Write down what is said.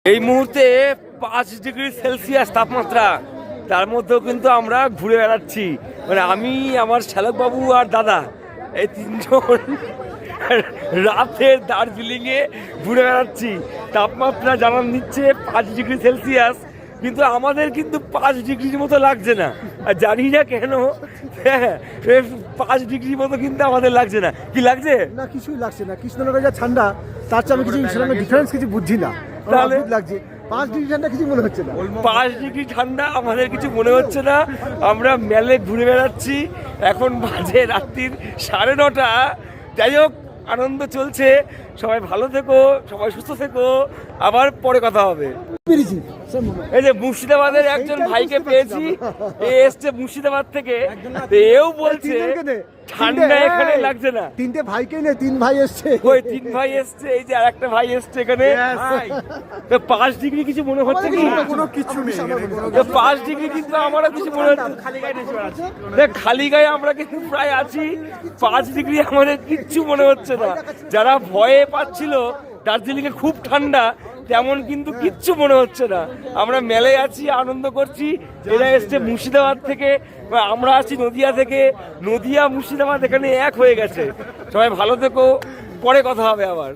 এই মুহূর্তে 5 degree Celsius তাপমাত্রা, তার মধ্যেও কিন্তু আমরা ঘুরে বেড়াচ্ছি। মানে আমি, আমার শ্যালকবাবু আর দাদা, এই তিনজন রাতের দার্জিলিংয়ে ঘুরে বেড়াচ্ছি। তাপমাত্রা জানান দিচ্ছে 5 ডিগ্রি সেলসিয়াস, কিন্তু আমাদের কিন্তু 5 ডিগ্রির মতো লাগছে না। আর জানি না কেন 5 ডিগ্রির মতো কিন্তু আমাদের লাগছে না। কি লাগছে? না, কিছুই লাগছে না। কৃষ্ণনগরে যা ঠান্ডা, তার চেয়ে আমি কিছু সেরকম ডিফারেন্স কিছু বুঝছি না। তাহলে লাগছে 5 ডিগ্রি ঠান্ডা কিছু মনে হচ্ছে না। 5 ডিগ্রি ঠান্ডা আমাদের কিছু মনে হচ্ছে না। আমরা মেলে ঘুরে বেড়াচ্ছি। এখন বাজে রাত্রির 9:30। যাই হোক, আনন্দ চলছে। সবাই ভালো থেকো, সবাই সুস্থ থেকো। আবার পরে কথা হবে। এই যে মুর্শিদাবাদের একজন ভাইকে পেয়েছি, এ এসছে মুর্শিদাবাদ থেকে। এও বলছে ঠান্ডা এখানে লাগছে না। 3টে ভাইকে নিয়ে 3 ভাই এসছে। ওই 3 ভাই এসছে, এই যে আরেকটা ভাই এসছে এখানে। 5 ডিগ্রি কিছু মনে হচ্ছে কি? কোনো কিছু নেই। 5 ডিগ্রি কিন্তু আমারও কিছু মনে হচ্ছে। খালি গায়ে আমরা কিন্তু প্রায় আছি। 5 ডিগ্রি আমাদের কিচ্ছু মনে হচ্ছে না। যারা ভয়ে পাচ্ছিল দার্জিলিংয়ে খুব ঠান্ডা, তেমন কিন্তু কিচ্ছু মনে হচ্ছে না। আমরা মেলে আছি, আনন্দ করছি। এরা এসছে মুর্শিদাবাদ থেকে, আমরা আছি নদিয়া থেকে। নদিয়া মুর্শিদাবাদ এখানে এক হয়ে গেছে। সবাই ভালো থেকো, পরে কথা হবে আবার।